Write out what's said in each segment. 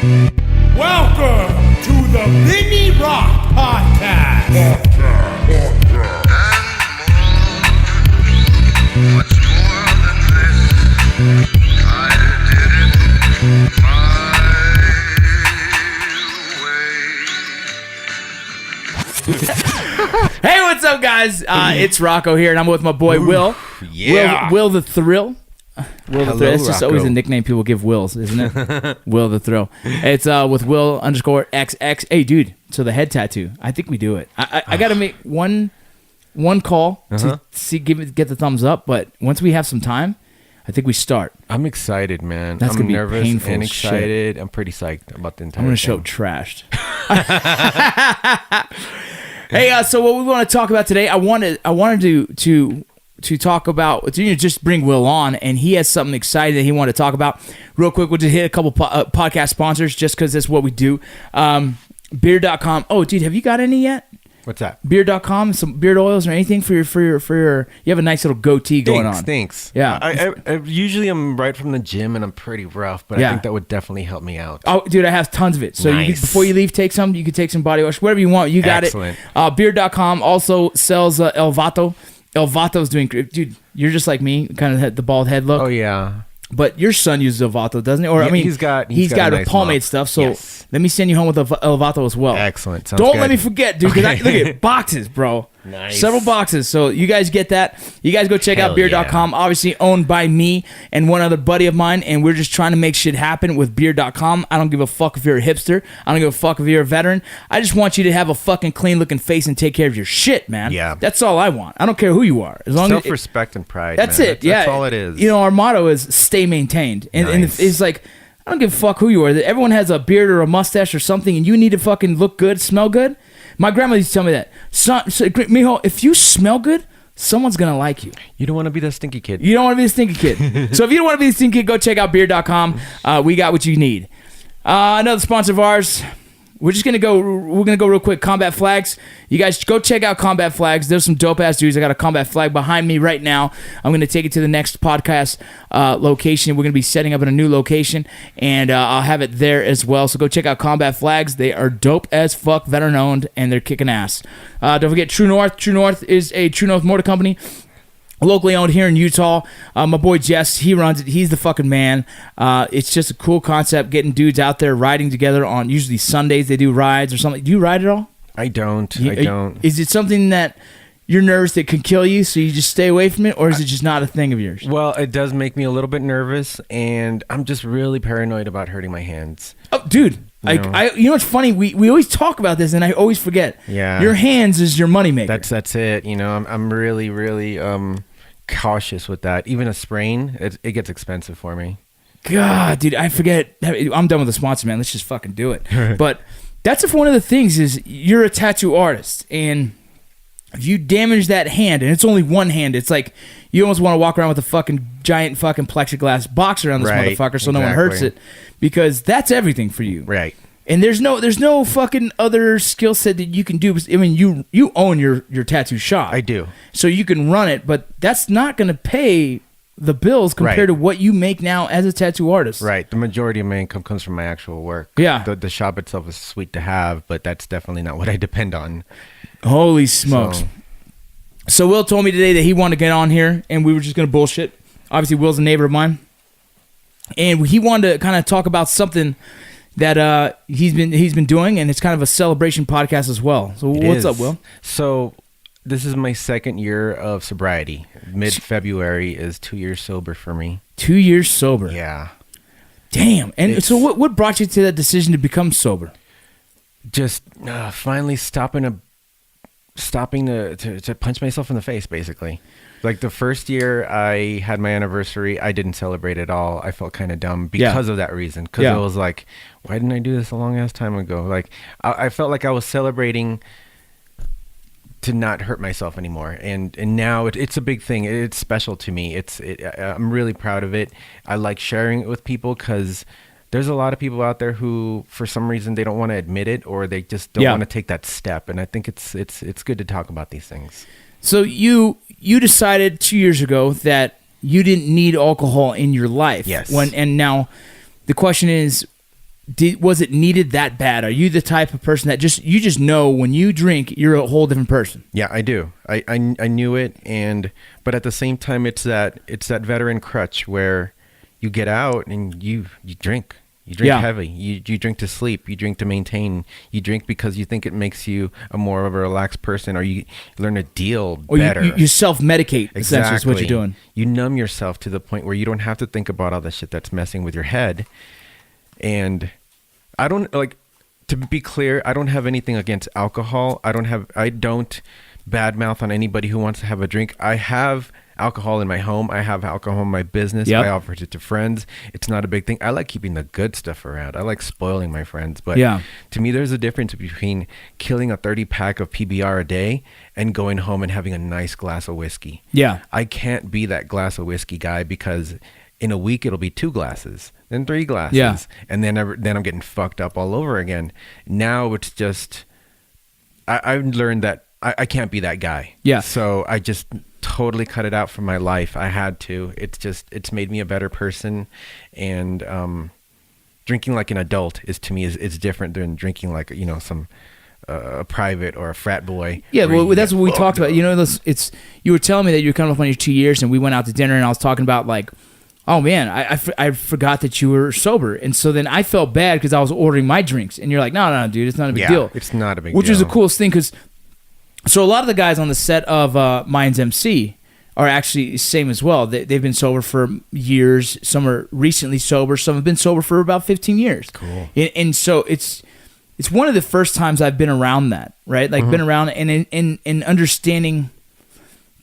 Welcome to the Vinny Rock Podcast. What's more than this? I did it my way. Hey, what's up, guys? It's Rocco here, and I'm with my boy Will. Yeah. Will the Thrill. Will the Hello, Thrill. It's just Rocco. always a nickname people give Wills, isn't it? Will the Thrill. It's with Will _XX. Hey, dude. So the head tattoo. I think we do it. I got to make one call to see get the thumbs up, but once we have some time, I think we start. I'm excited, man. That's I'm gonna be nervous painful and as shit. excited. I'm pretty psyched about the entire I'm gonna show thing. trashed. Hey, so what we want to talk about today? I wanted to talk about, just bring Will on, and he has something exciting that he wanted to talk about. Real quick, we'll just hit a couple podcast sponsors just because that's what we do. Beard.com. Oh, dude, have you got any yet? What's that? Beard.com, some beard oils or anything for your. You have a nice little goatee going on. Thanks. Yeah. I usually I'm right from the gym and I'm pretty rough, but Yeah. I think that would definitely help me out. Oh, dude, I have tons of it. So you Nice. before you leave, take some. You can take some body wash, whatever you want. You got Excellent. it. Beard.com also sells El Vato. El Vato's doing, dude. You're just like me, kind of had the bald head look. Oh yeah. But your son uses El Vato, doesn't he? Or I Yeah, mean, he's got a nice pomade mop. stuff. So Yes. let me send you home with El Vato as well. Excellent. Sounds Don't good. let me forget, dude. 'Cause Okay. look at boxes, bro. Nice. Several boxes. So you guys get that. You guys go check out Hell beard.com. Obviously owned by me and one other buddy of mine. And we're just trying to make shit happen with beard.com. I don't give a fuck if you're a hipster. I don't give a fuck if you're a veteran. I just want you to have a fucking clean looking face and take care of your shit, man. Yeah. That's all I want. I don't care who you are. As long as Self-respect and pride. that's man. it. Yeah. That's all it is. You know, our motto is stay maintained. And Nice. it's like, I don't give a fuck who you are. Everyone has a beard or a mustache or something, and you need to fucking look good, smell good. My grandma used to tell me that. Mijo, if you smell good, someone's going to like you. You don't want to be that stinky kid. You don't want to be a stinky kid. So if you don't want to be a stinky kid, go check out beard.com. We got what you need. Another sponsor of ours. We're gonna go real quick. Combat Flags. You guys go check out Combat Flags. There's some dope ass dudes. I got a combat flag behind me right now. I'm gonna take it to the next podcast location. We're gonna be setting up in a new location, and I'll have it there as well. So go check out Combat Flags. They are dope as fuck, veteran owned, and they're kicking ass. Don't forget True North. True North is a True North Motor Company. Locally owned here in Utah. My boy Jess, he runs it. He's the fucking man. It's just a cool concept, getting dudes out there riding together on usually Sundays. They do rides or something. Do you ride at all? I don't. I don't. Is it something that you're nervous that can kill you, so you just stay away from it, or is it just not a thing of yours? Well, it does make me a little bit nervous, and I'm just really paranoid about hurting my hands. Oh, dude. You know what's funny? We always talk about this, and I always forget. Yeah. Your hands is your moneymaker. That's it. You know, I'm really cautious with that. Even a sprain, it gets expensive for me. God, dude, I forget. I'm done with the sponsor, man. Let's just fucking do it. But that's one of the things is you're a tattoo artist, and if you damage that hand, and it's only one hand, it's like you almost want to walk around with a fucking giant fucking plexiglass box around this Right, motherfucker so no one hurts exactly. it, because that's everything for you. Right. And there's no fucking other skill set that you can do. I mean, you own your tattoo shop. I do. So you can run it, but that's not going to pay the bills compared Right. to what you make now as a tattoo artist. Right. The majority of my income comes from my actual work. Yeah. The shop itself is sweet to have, but that's definitely not what I depend on. Holy smokes. So Will told me today that he wanted to get on here, and we were just going to bullshit. Obviously, Will's a neighbor of mine. And he wanted to kind of talk about something that he's been doing, and it's kind of a celebration podcast as well. So what's up, Will? So this is my second year of sobriety. Mid-February is 2 years sober for me. 2 years sober. Yeah. Damn. And It's- so what brought you to that decision to become sober? Just finally stopping to punch myself in the face, basically. Like the first year I had my anniversary, I didn't celebrate at all. I felt kind of dumb because of that reason. Because Yeah. it was like, why didn't I do this a long ass time ago? Like I felt like I was celebrating to not hurt myself anymore, and now it's a big thing. It's special to me. I'm really proud of it. I like sharing it with people because there's a lot of people out there who, for some reason, they don't want to admit it, or they just don't want to take that step. And I think it's good to talk about these things. So you decided 2 years ago that you didn't need alcohol in your life. Yes. And now the question is, was it needed that bad? Are you the type of person that you just know when you drink, you're a whole different person? Yeah, I do. I knew it, but at the same time, it's that veteran crutch where you get out and you drink. You drink heavy. You drink to sleep. You drink to maintain. You drink because you think it makes you a more of a relaxed person, or you learn to deal better. You self-medicate, essentially, is what you're doing. You numb yourself to the point where you don't have to think about all the shit that's messing with your head. And I don't, to be clear, I don't have anything against alcohol. I don't badmouth on anybody who wants to have a drink. I have alcohol in my home. I have alcohol in my business. Yep. I offer it to friends. It's not a big thing. I like keeping the good stuff around. I like spoiling my friends. But to me, there's a difference between killing a 30-pack of PBR a day and going home and having a nice glass of whiskey. Yeah. I can't be that glass of whiskey guy, because in a week it'll be 2 glasses, then 3 glasses, and then I'm getting fucked up all over again. Now it's just, I've learned that I can't be that guy. Yeah. So I just totally cut it out from my life. I had to. It's made me a better person, and drinking like an adult is different than drinking like some a private or a frat boy. Yeah, well, that's what we talked about. You know, you were telling me that you're coming up on your 2 years, and we went out to dinner, and I was talking about like, oh man, I forgot that you were sober, and so then I felt bad because I was ordering my drinks, and you're like, no, dude, it's not a big deal. It's not a big deal. Which was the coolest thing, because so a lot of the guys on the set of Minds MC are actually the same as well. They've been sober for years. Some are recently sober. Some have been sober for about 15 years. Cool. And so it's one of the first times I've been around that, right? Like been around and in understanding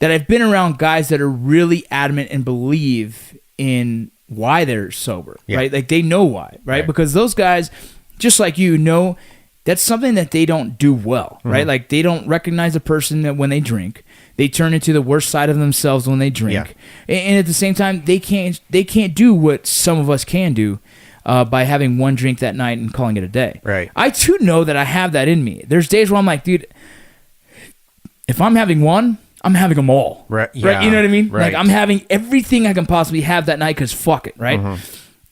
that I've been around guys that are really adamant and believe in why they're sober, right? Like they know why, right? Because those guys, just like you, know that's something that they don't do well, right? Like they don't recognize a person that when they drink, they turn into the worst side of themselves when they drink, and at the same time, they can't do what some of us can do by having one drink that night and calling it a day. Right. I too know that I have that in me. There's days where I'm like, dude, if I'm having one, I'm having them all. Right. Yeah. Right. You know what I mean? Right. Like I'm having everything I can possibly have that night because fuck it. Right.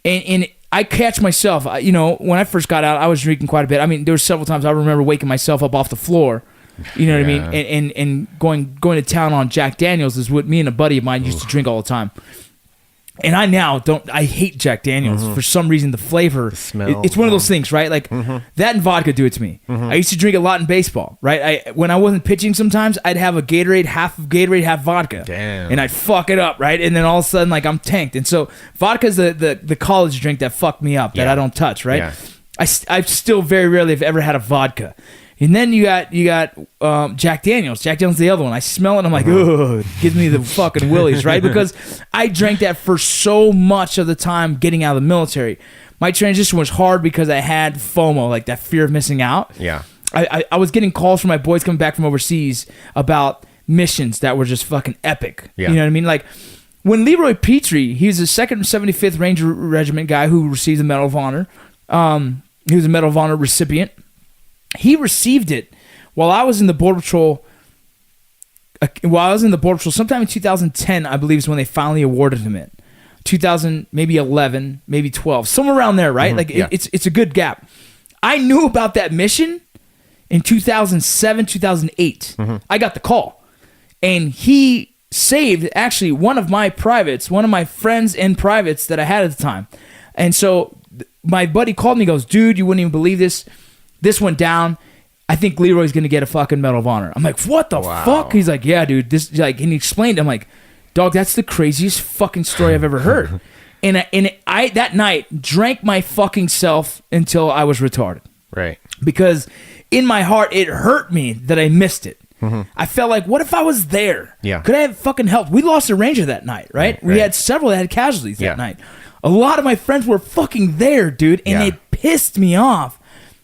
And I catch myself, when I first got out, I was drinking quite a bit. I mean, there were several times I remember waking myself up off the floor, you know what I mean? And going to town on Jack Daniels is what me and a buddy of mine used to drink all the time. And I hate Jack Daniels for some reason. The flavor, the smell, it's one of those things, right? Like that and vodka do it to me. I used to drink a lot in baseball, right? When I wasn't pitching, sometimes I'd have a Gatorade, half vodka. Damn. And I'd fuck it up, right? And then all of a sudden, like I'm tanked. And so vodka's the college drink that fucked me up that I don't touch, right? Yeah. I still very rarely have ever had a vodka. And then you got Jack Daniels. Jack Daniels is the other one. I smell it and I'm like, ugh, it gives me the fucking willies, right? Because I drank that for so much of the time getting out of the military. My transition was hard because I had FOMO, like that fear of missing out. Yeah. I was getting calls from my boys coming back from overseas about missions that were just fucking epic. Yeah. You know what I mean? Like when Leroy Petrie, he's a 2nd 75th Ranger Regiment guy who received the Medal of Honor. He was a Medal of Honor recipient. He received it while I was in the Border Patrol. Sometime in 2010, I believe, is when they finally awarded him it. 2000, maybe 11, maybe 12, somewhere around there, right? It's a good gap. I knew about that mission in 2007, 2008. I got the call, and he saved actually one of my privates, one of my friends and privates that I had at the time. And so my buddy called me, goes, dude, you wouldn't even believe this. This went down. I think Leroy's going to get a fucking Medal of Honor. I'm like, what the fuck? He's like, yeah, dude. This and he explained. I'm like, dog, that's the craziest fucking story I've ever heard. and I that night drank my fucking self until I was retarded. Right. Because in my heart, it hurt me that I missed it. I felt like, what if I was there? Yeah. Could I have fucking helped? We lost a Ranger that night, right? We had several that had casualties that night. A lot of my friends were fucking there, dude, and it pissed me off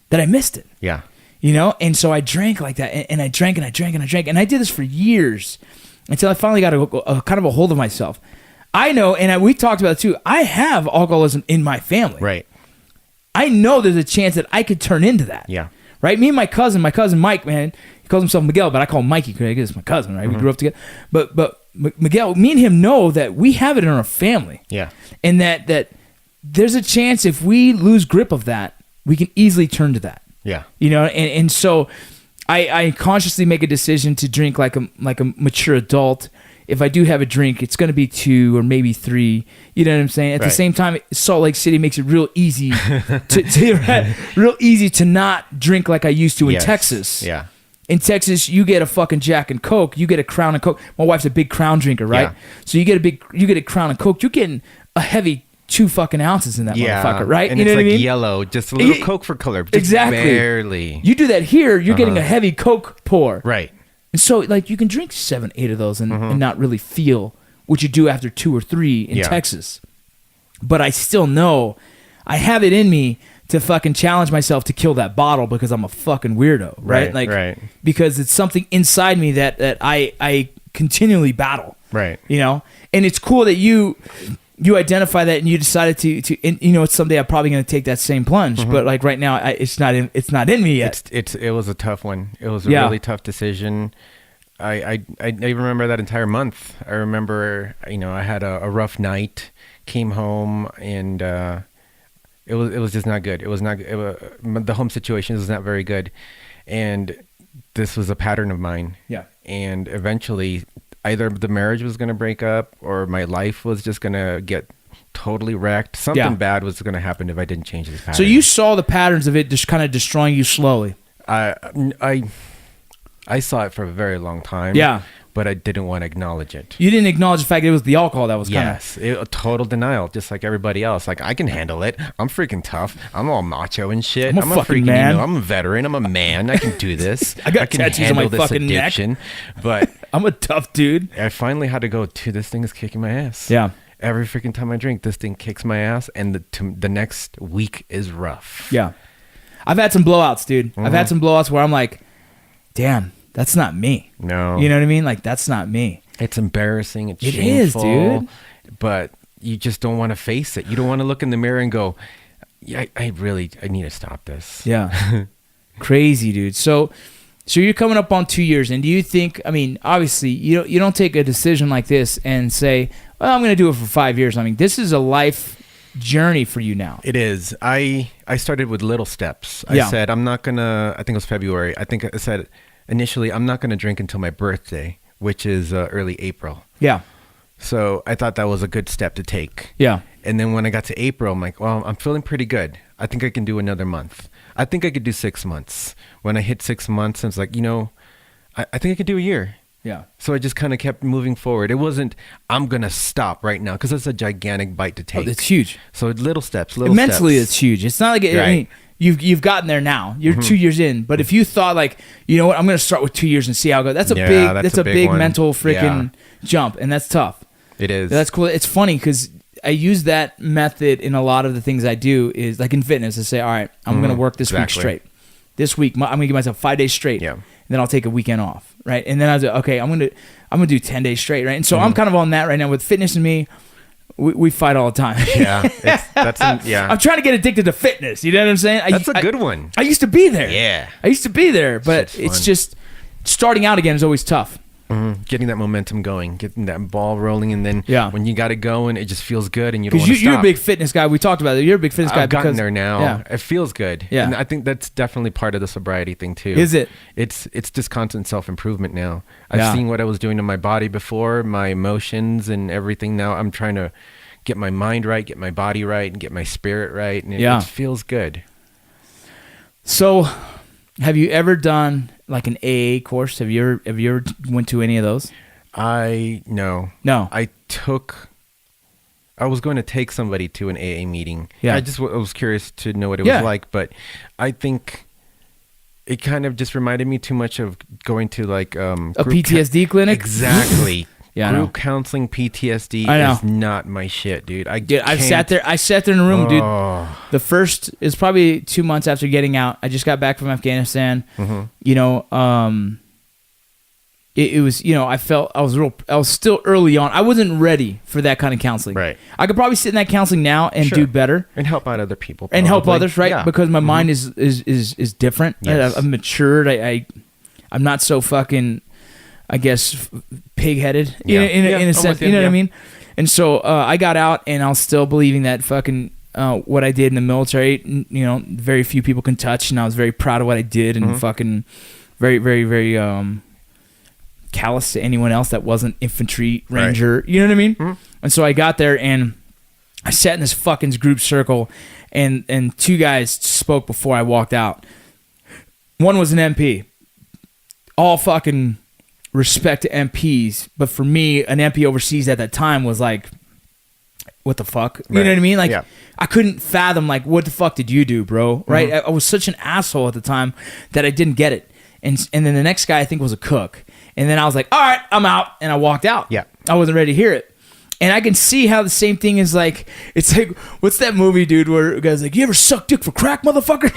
that I missed it. Yeah. And so I drank like that, and I drank and I drank and I drank, and I did this for years until I finally got a kind of a hold of myself. I know, and we talked about it too, I have alcoholism in my family. Right. I know there's a chance that I could turn into that. Yeah. Right? Me and my cousin Mike, man, he calls himself Miguel, but I call him Mikey because he's my cousin, right? We grew up together. But Miguel, me and him know that we have it in our family. Yeah. And that there's a chance if we lose grip of that, we can easily turn to that. Yeah. You know, and so I consciously make a decision to drink like a mature adult. If I do have a drink, it's going to be 2 or maybe 3. You know what I'm saying? At the Right. same time, Salt Lake City makes it real easy real easy to not drink like I used to in Yes. Texas. Yeah. In Texas, you get a fucking Jack and Coke, you get a Crown and Coke. My wife's a big Crown drinker, right? Yeah. So you get a Crown and Coke, you're getting a heavy 2 fucking ounces in that motherfucker, right? And you know it's what like I mean? yellow, just a little Ye- Coke for color. Just Exactly. Barely. You do that here, you're getting a heavy Coke pour. Right. And so, like, you can drink 7, 8 of those and not really feel what you do after 2 or 3 in Yeah. Texas. But I still know I have it in me to fucking challenge myself to kill that bottle because I'm a fucking weirdo, right? Right, right. Because it's something inside me that I continually battle. Right. You know? And it's cool that you identify that and you decided to and, you know, it's someday I'm probably going to take that same plunge, but like right now it's not in me yet. It was a tough one. It was a Yeah. really tough decision. I remember that entire month. I remember, you know, I had a rough night, came home, and it was just not good. It was not the home situation was not very good, and this was a pattern of mine. Yeah. And eventually, either the marriage was going to break up, or my life was just going to get totally wrecked. Something bad was going to happen if I didn't change this pattern. So you saw the patterns of it just kind of destroying you slowly. I saw it for a very long time. Yeah. But I didn't want to acknowledge it. You didn't acknowledge the fact that it was the alcohol that was kind of... Yes, a total denial, just like everybody else. Like, I can handle it. I'm freaking tough. I'm all macho and shit. I'm a fucking man. You know, I'm a veteran. I'm a man. I can do this. I got can tattoos on my handle this fucking neck. addiction. But I'm a tough dude. I finally had to go, dude, this thing is kicking my ass. Yeah. Every freaking time I drink, this thing kicks my ass, and the next week is rough. Yeah. I've had some blowouts, dude. I've had some blowouts where I'm like, damn, that's not me. No. You know what I mean? Like, that's not me. It's embarrassing. It's It is, shameful, dude. But you just don't want to face it. You don't want to look in the mirror and go, yeah, I need to stop this. Yeah. Crazy, dude. So you're coming up on 2 years, and do you think, I mean, obviously, you don't take a decision like this and say, well, I'm going to do it for 5 years. I mean, this is a life journey for you now. It is. I started with little steps. Yeah. I said, I'm not going to, I think it was February. I think I said initially, I'm not going to drink until my birthday, which is early April. Yeah. So I thought that was a good step to take. Yeah. And then when I got to April, I'm like, well, I'm feeling pretty good. I think I can do another month. I think I could do 6 months. When I hit 6 months, I was like, you know, I think I could do a year. Yeah. So I just kind of kept moving forward. It wasn't, I'm going to stop right now, because it's a gigantic bite to take. Oh, it's huge. So little steps, Mentally, steps. it's huge. It's not like, I Right. mean, you've gotten there now. You're 2 years in. But if you thought like, you know what, I'm going to start with 2 years and see how it goes. That's a Yeah, big, that's that's a a big big one. mental freaking jump. And that's tough. It is. That's cool. It's funny because I use that method in a lot of the things I do. Is like in fitness, I say, all right, I'm going to work this week Exactly. straight. This week, I'm going to give myself 5 days straight. Yeah. And then I'll take a weekend off, right? And then I was like, okay, I'm going to do 10 days straight, right? And so I'm kind of on that right now with fitness and me. We fight all the time. Yeah. Yeah. I'm trying to get addicted to fitness. You know what I'm saying? That's a good one. I used to be there. Yeah. I used to be there, but Shit's it's fun. just starting out again is always tough. Getting that momentum going, getting that ball rolling, and then Yeah. when you got it going, it just feels good, and you don't Because want to stop. you're a big fitness guy. We talked about it. You're a big fitness guy. I've gotten because, there now. Yeah. It feels good. Yeah. And I think that's definitely part of the sobriety thing too. Is it? It's just constant self-improvement now. I've Yeah. seen what I was doing to my body before, my emotions and everything. Now I'm trying to get my mind right, get my body right, and get my spirit right, and Yeah. it feels good. So, have you ever done like an AA course? Have you ever went to any of those? No. No. I was going to take somebody to an AA meeting. Yeah. I was curious to know what it Yeah. was like, but I think it kind of just reminded me too much of going to like A group PTSD clinic? Exactly. Yeah, I know. Group counseling PTSD I know. is not my shit, dude. Dude, I sat there in a room, dude. Oh, The first is probably 2 months after getting out. I just got back from Afghanistan. Mm-hmm. You know, it was, you know, I was still early on. I wasn't ready for that kind of counseling. Right. I could probably sit in that counseling now and Sure. do better and help out other people. and help probably. others, right? Yeah. Because my mind is different. Yes. I've matured. I'm not so fucking, I guess, pig-headed Yeah. in Yeah, a I'm sense. with you, You know what I yeah. mean? And so I got out, and I was still believing that fucking what I did in the military, you know, very few people can touch, and I was very proud of what I did, and fucking very, very, very callous to anyone else that wasn't infantry ranger. You know what I mean? And so I got there, and I sat in this fucking group circle, and two guys spoke before I walked out. One was an MP. All fucking respect to MPs, but for me, an MP overseas at that time was like, what the fuck? You know what I mean? Like, I couldn't fathom, like, what the fuck did you do, bro? Right? I was such an asshole at the time that I didn't get it. And then the next guy, I think, was a cook. And then I was like, all right, I'm out. And I walked out. Yeah. I wasn't ready to hear it. And I can see how the same thing is like, it's like, what's that movie, dude, where a guy's like, you ever suck dick for crack, motherfucker?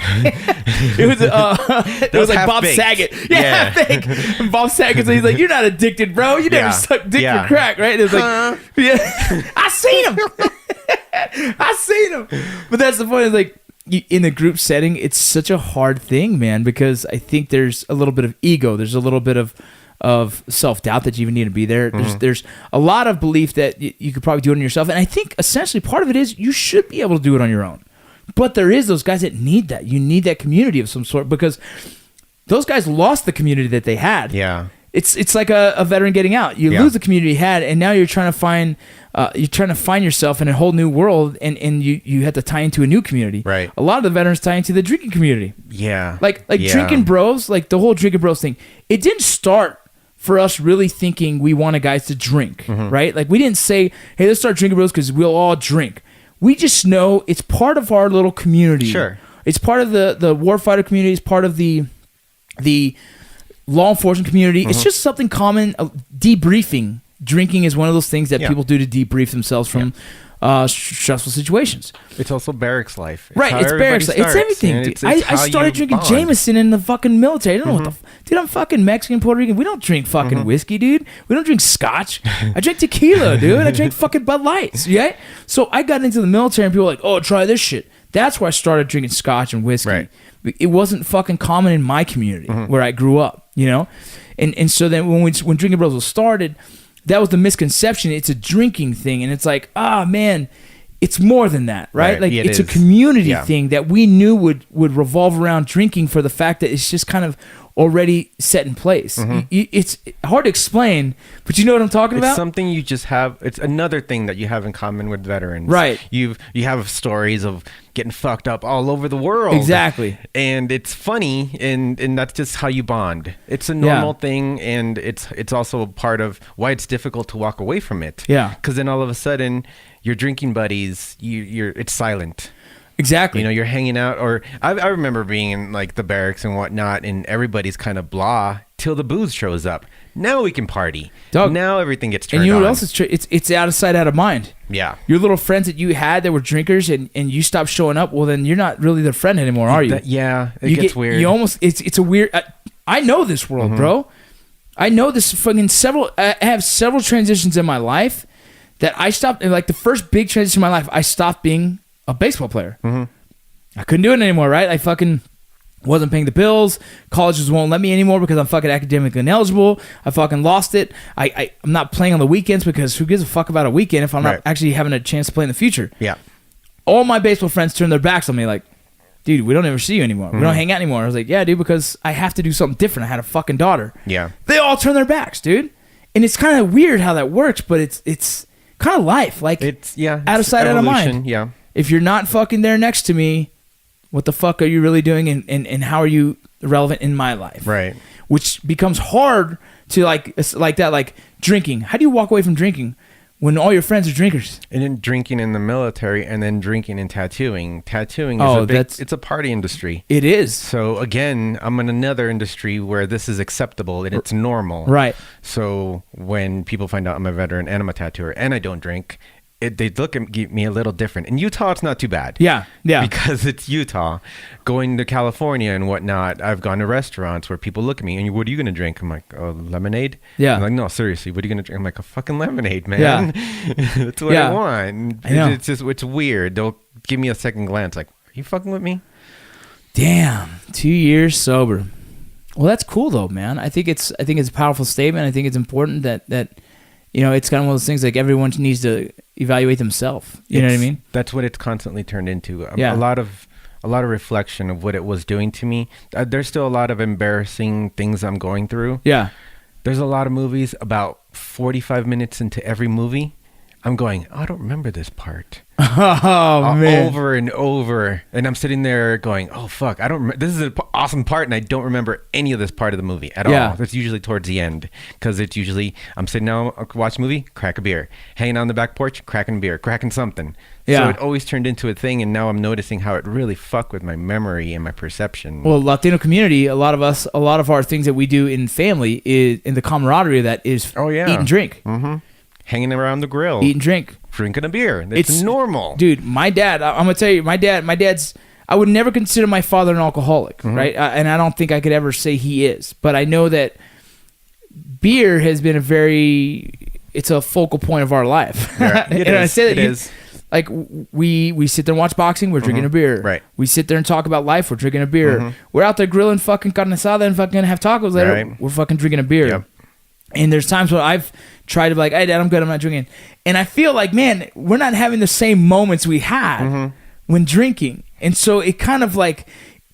it was like Bob Saget. Yeah, Half-Baked. Bob Saget, so he's like, you're not addicted, bro. You never sucked dick for crack, right? And it's like, I seen him. I seen him. But that's the point. Is like, in the group setting, it's such a hard thing, man, because I think there's a little bit of ego. There's a little bit of self-doubt that you even need to be there. There's a lot of belief that you could probably do it on yourself. And I think essentially part of it is you should be able to do it on your own. But there is those guys that need that. You need that community of some sort, because those guys lost the community that they had. Yeah. It's like a veteran getting out. You lose the community you had, and now you're trying to find yourself in a whole new world, and you have to tie into a new community. Right. A lot of the veterans tie into the drinking community. Yeah. Like drinking bros, like the whole drinking bros thing. It didn't start for us really thinking we wanted guys to drink, right? Like, we didn't say, hey, let's start drinking bros because we'll all drink. We just know it's part of our little community. Sure. It's part of the warfighter community. It's part of the law enforcement community. It's just something common. Debriefing. Drinking is one of those things that people do to debrief themselves from stressful situations. It's also barracks life. Right, it's barracks life. It's everything. Dude. I started drinking Jameson in the fucking military. I don't know what the... Dude, I'm fucking Mexican, Puerto Rican. We don't drink fucking whiskey, dude. We don't drink scotch. I drink tequila, dude. I drink fucking Bud Lights, yeah? So I got into the military, and people were like, oh, try this shit. That's where I started drinking scotch and whiskey. Right. It wasn't fucking common in my community where I grew up, you know? And so then when Drinking Bros was started... That was the misconception. It's a drinking thing, and it's like, man, it's more than that, right? Like, it's a community thing that we knew would revolve around drinking, for the fact that it's just kind of already set in place. It's hard to explain, but you know what I'm talking about? It's something you just have. It's another thing that you have in common with veterans. Right. You have stories of getting fucked up all over the world. Exactly. And it's funny, and that's just how you bond. It's a normal thing, and it's also a part of why it's difficult to walk away from it. Yeah. Because then all of a sudden, your drinking buddies, it's silent. Exactly. You know, you're hanging out, or I remember being in like the barracks and whatnot, and everybody's kind of blah till the booze shows up. Now we can party. Doug, now everything gets turned on. And you know what else is true? It's out of sight, out of mind. Yeah. Your little friends that you had that were drinkers, and you stopped showing up, well, then you're not really their friend anymore, are you? It gets weird. You almost, it's a weird, I know this world, bro. I know this fucking I have several transitions in my life that I stopped, like the first big transition in my life, I stopped being a baseball player. I couldn't do it anymore, right? I fucking wasn't paying the bills. Colleges won't let me anymore because I'm fucking academically ineligible. I fucking lost it. I'm not playing on the weekends because who gives a fuck about a weekend if I'm not actually having a chance to play in the future? Yeah. All my baseball friends turned their backs on me, like, dude, we don't ever see you anymore. We don't hang out anymore. I was like, yeah, dude, because I have to do something different. I had a fucking daughter. Yeah. They all turned their backs, dude. And it's kind of weird how that works, but it's kind of life. Like, it's out of sight, out of mind. Yeah. If you're not fucking there next to me, what the fuck are you really doing, and how are you relevant in my life? Right. Which becomes hard to like that, like drinking. How do you walk away from drinking when all your friends are drinkers? And then drinking in the military, and then drinking and tattooing. Tattooing is it's a party industry. It is. So again, I'm in another industry where this is acceptable and it's normal. Right. So when people find out I'm a veteran and I'm a tattooer and I don't drink, they look at me a little different. In Utah, it's not too bad. Yeah, yeah. Because it's Utah. Going to California and whatnot, I've gone to restaurants where people look at me and what are you going to drink? I'm like, lemonade? Yeah. I'm like, no, seriously, what are you going to drink? I'm like, a fucking lemonade, man. Yeah. That's what I want. I know. It's weird. They'll give me a second glance like, are you fucking with me? Damn, 2 years sober. Well, that's cool though, man. I think it's a powerful statement. I think it's important that it's kind of one of those things like everyone needs to evaluate themselves. You know what I mean? That's what it's constantly turned into. Yeah. A lot of reflection of what it was doing to me. There's still a lot of embarrassing things I'm going through. Yeah. There's a lot of movies, about 45 minutes into every movie, I'm going, I don't remember this part. Oh, man. Over and over. And I'm sitting there going, oh, fuck. I don't remember. This is an awesome part, and I don't remember any of this part of the movie at all. It's usually towards the end, because it's usually, I'm sitting down, watch a movie, crack a beer. Hanging on the back porch, cracking a beer, cracking something. Yeah. So it always turned into a thing, and now I'm noticing how it really fucked with my memory and my perception. Well, Latino community, a lot of our things that we do in family is in the camaraderie of that is eat and drink. Mm-hmm. Hanging around the grill. Eat and drink. Drinking a beer. It's normal. Dude, my dad, I'm going to tell you, my dad's, I would never consider my father an alcoholic, right? And I don't think I could ever say he is. But I know that beer has been it's a focal point of our life. Yeah, I say that it is. Like, we sit there and watch boxing, we're drinking a beer. Right. We sit there and talk about life, we're drinking a beer. We're out there grilling fucking carne asada and fucking have tacos later, Right. we're fucking drinking a beer. Yep. And there's times when I've tried to be like, hey, Dad, I'm good, I'm not drinking. And I feel like, man, we're not having the same moments we had when drinking. And so it kind of like,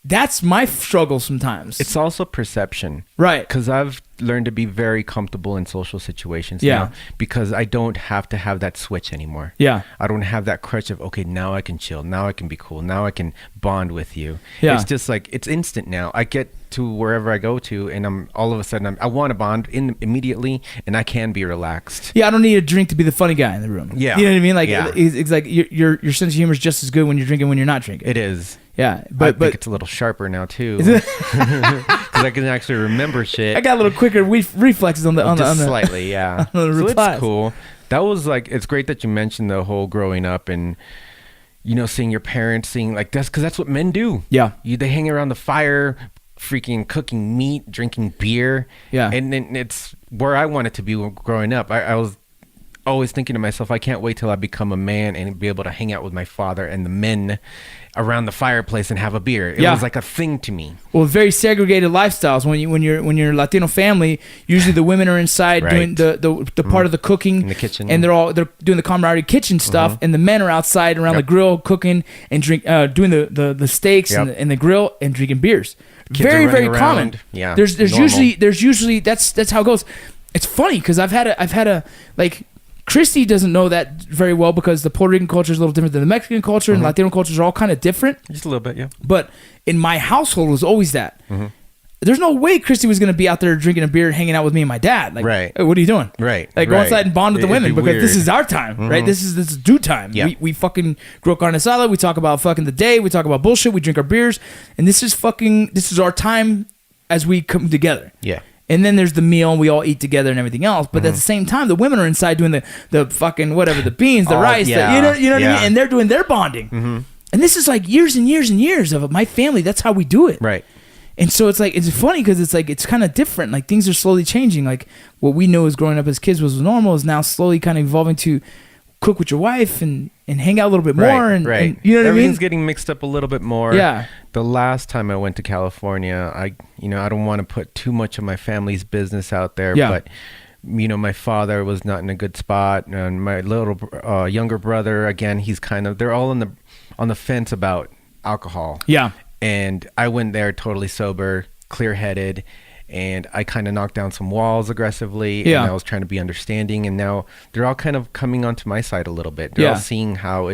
that's my struggle sometimes. It's also perception. Right. Because I've learned to be very comfortable in social situations Yeah. now, because I don't have to have that switch anymore. Yeah. I don't have that crutch of, okay, now I can chill. Now I can be cool. Now I can bond with you. Yeah. It's just like, it's instant now. I get to wherever I go to, and I'm all of a sudden, I want to bond immediately, and I can be relaxed. Yeah, I don't need a drink to be the funny guy in the room. Yeah. You know what I mean? Like, Yeah. it's like your sense of humor is just as good when you're drinking when you're not drinking. It is. Yeah. I think it's a little sharper now, too. Because I can actually remember shit. I got a little quicker reflexes on the Just slightly, yeah. on the So replies. it's cool. That was like, it's great that you mentioned the whole growing up and, seeing your parents, seeing like that's because that's what men do. Yeah. They hang around the fire, freaking cooking meat, drinking beer. Yeah. And then it's where I wanted to be growing up. I was always thinking to myself, I can't wait till I become a man and be able to hang out with my father and the men around the fireplace and have a beer. It was like a thing to me. Well, very segregated lifestyles. When you're a Latino family, usually the women are inside Right. doing the part of the cooking In the kitchen. and they're doing the camaraderie kitchen stuff, and the men are outside around the grill cooking and doing the steaks Yep. and the grill and drinking beers. Kids Very are very running common. around. Yeah, There's normal. usually that's how it goes. It's funny because I've had a like. Christy doesn't know that very well because the Puerto Rican culture is a little different than the Mexican culture, and Latino cultures are all kind of different. Just a little bit, yeah. But in my household, it was always that. There's no way Christy was going to be out there drinking a beer and hanging out with me and my dad. Like, Right. "Hey, what are you doing? Right, Like, go right. outside and bond with the It'd women be because this weird. is our time, right? This is due time. Yeah. We fucking grill carne asada. We talk about fucking the day. We talk about bullshit. We drink our beers. And this is our time as we come together. Yeah. And then there's the meal, and we all eat together and everything else. But at the same time, the women are inside doing the fucking whatever, the beans, the Oh, rice, yeah, you know what I mean? yeah. And they're doing their bonding. And this is like years and years and years of my family. That's how we do it. Right. And so it's like, it's funny because it's like, it's kind of different. Like things are slowly changing. Like what we know as growing up as kids was normal is now slowly kind of evolving to cook with your wife and hang out a little bit more. Right, and right. and you know what I mean? Everything's getting mixed up a little bit more. Yeah. The last time I went to California, I don't want to put too much of my family's business out there, Yeah. but my father was not in a good spot, and my little younger brother, again, they're all on the fence about alcohol. Yeah. And I went there totally sober, clear-headed, and I kind of knocked down some walls aggressively, Yeah. and I was trying to be understanding, and now they're all kind of coming onto my side a little bit. They're Yeah. all seeing how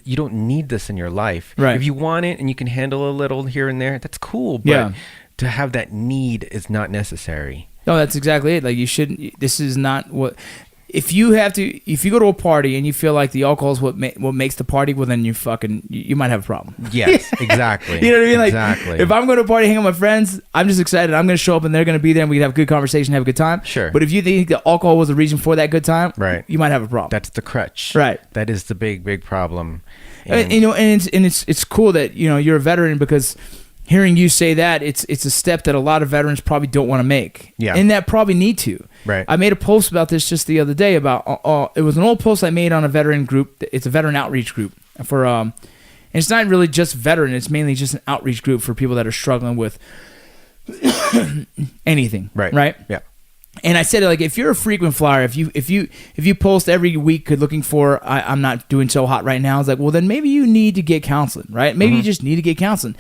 you don't need this in your life. Right. If you want it and you can handle a little here and there, that's cool, but Yeah. to have that need is not necessary. No, that's exactly it. Like you shouldn't. This is not what. If you go to a party and you feel like the alcohol is what makes the party, well then you might have a problem. Yes, exactly. You know what I mean? Like exactly. if I'm going to a party, hang out with my friends, I'm just excited. I'm going to show up and they're going to be there and we can have a good conversation, have a good time. Sure. But if you think the alcohol was the reason for that good time, Right. you might have a problem. That's the crutch. Right. That is the big, big problem. And it's cool that you're a veteran because hearing you say that it's a step that a lot of veterans probably don't want to make. Yeah. And that probably need to. Right. I made a post about this just the other day about it was an old post I made on a veteran group. It's a veteran outreach group for and it's not really just veteran. It's mainly just an outreach group for people that are struggling with anything. Right. Right. Yeah. And I said, like, if you're a frequent flyer, if you post every week looking for, I'm not doing so hot right now, it's like, well, then maybe you need to get counseling, right? Maybe you just need to get counseling.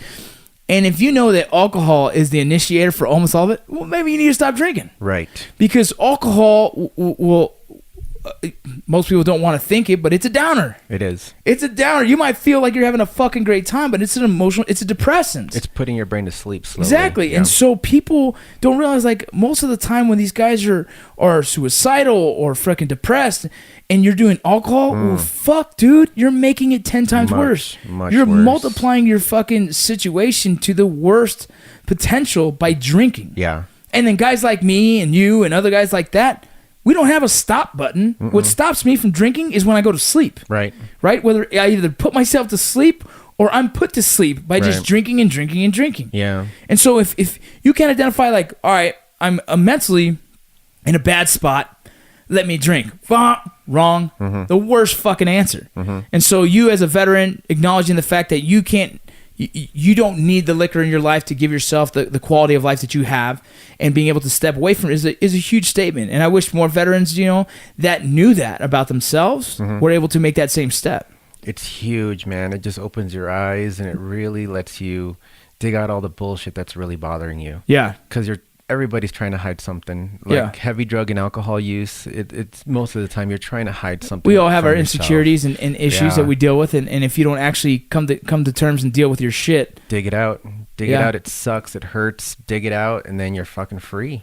And if you know that alcohol is the initiator for almost all of it, well, maybe you need to stop drinking. Right. Because alcohol will most people don't want to think it, but it's a downer. It is. It's a downer. You might feel like you're having a fucking great time, but it's it's a depressant. It's putting your brain to sleep slowly. Exactly. Yeah. And so people don't realize, like, most of the time when these guys are suicidal or freaking depressed and you're doing alcohol, well, fuck, dude, you're making it 10 times worse. You're worse. multiplying your fucking situation to the worst potential by drinking. Yeah. And then guys like me and you and other guys like that, we don't have a stop button. What stops me from drinking is when I go to sleep. Right. Right? Whether I either put myself to sleep or I'm put to sleep by just drinking and drinking and drinking. Yeah. And so if you can identify, like, all right, I'm mentally in a bad spot, let me drink. Wrong. The worst fucking answer. And so you, as a veteran, acknowledging the fact that you don't need the liquor in your life to give yourself the quality of life that you have, and being able to step away from it is a huge statement. And I wish more veterans, that knew that about themselves, were able to make that same step. It's huge, man. It just opens your eyes, and it really lets you dig out all the bullshit that's really bothering you. Yeah. Because everybody's trying to hide something. Heavy drug and alcohol use, it's most of the time you're trying to hide something. We all have from our yourself. insecurities and issues that we deal with, and if you don't actually come to terms and deal with your shit, dig it out. Dig it out. It sucks. It hurts. Dig it out, and then you're fucking free.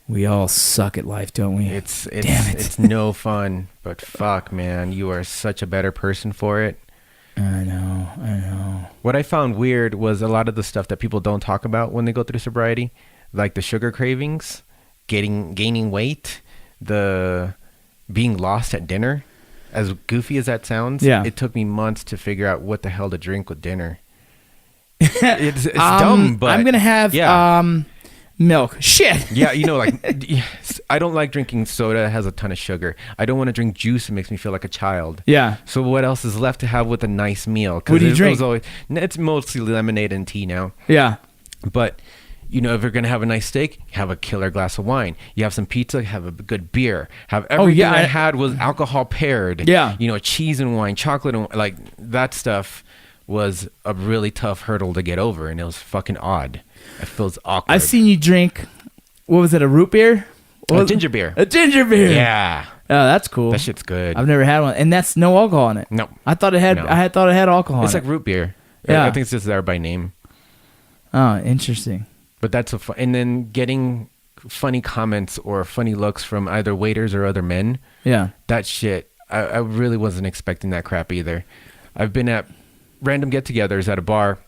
we all suck at life, don't we? Damn it. It's no fun, but fuck, man, you are such a better person for it. I know. What I found weird was a lot of the stuff that people don't talk about when they go through sobriety, like the sugar cravings, gaining weight, the being lost at dinner. As goofy as that sounds, it took me months to figure out what the hell to drink with dinner. It's dumb, but I'm gonna have milk. Shit. Yeah, I don't like drinking soda that has a ton of sugar. I don't want to drink juice that makes me feel like a child. Yeah. So what else is left to have with a nice meal? What do you drink? It's mostly lemonade and tea now. Yeah. But if you're going to have a nice steak, have a killer glass of wine. You have some pizza, have a good beer. Have everything I had was alcohol paired. Yeah. Cheese and wine, chocolate and like that stuff was a really tough hurdle to get over, and it was fucking odd. It feels awkward. I've seen you drink, what was it, a root beer? A ginger beer. A ginger beer. Yeah. Oh, that's cool. That shit's good. I've never had one, and that's no alcohol in it. No. I thought it had. No. I had thought it had alcohol. It's in like root beer. Yeah. I think it's just there by name. Oh, interesting. But that's and then getting funny comments or funny looks from either waiters or other men. Yeah. That shit. I really wasn't expecting that crap either. I've been at random get-togethers at a bar,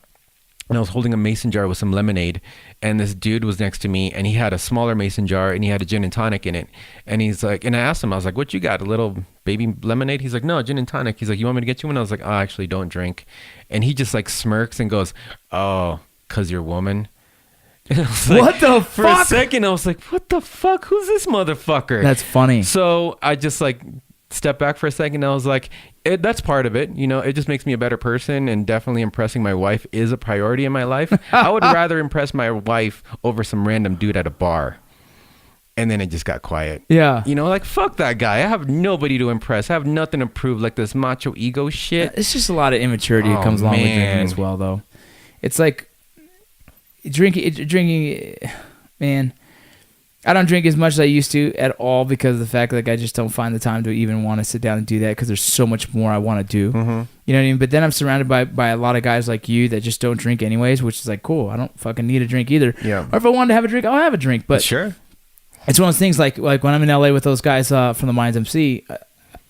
and I was holding a mason jar with some lemonade, and this dude was next to me, and he had a smaller mason jar, and he had a gin and tonic in it. And he's like, and I asked him, I was like, what you got, a little baby lemonade? He's like, no, gin and tonic. He's like, you want me to get you one? I was like, oh, I actually don't drink. And he just like smirks and goes, oh, 'cause you're a woman? And I was like, what the fuck? For a second, I was like, what the fuck? Who's this motherfucker? That's funny. So I just like stepped back for a second, and I was like, that's part of it. It just makes me a better person, and definitely impressing my wife is a priority in my life. I would rather impress my wife over some random dude at a bar. And then it just got quiet. Yeah. Like, fuck that guy. I have nobody to impress. I have nothing to prove, like this macho ego shit. It's just a lot of immaturity that comes along with drinking as well, though. It's like drinking, man. I don't drink as much as I used to at all because of the fact that I just don't find the time to even want to sit down and do that because there's so much more I want to do. Mm-hmm. You know what I mean? But then I'm surrounded by a lot of guys like you that just don't drink anyways, which is like, cool. I don't fucking need a drink either. Yeah. Or if I wanted to have a drink, I'll have a drink. But sure. It's one of those things like when I'm in LA with those guys from the Minds MC,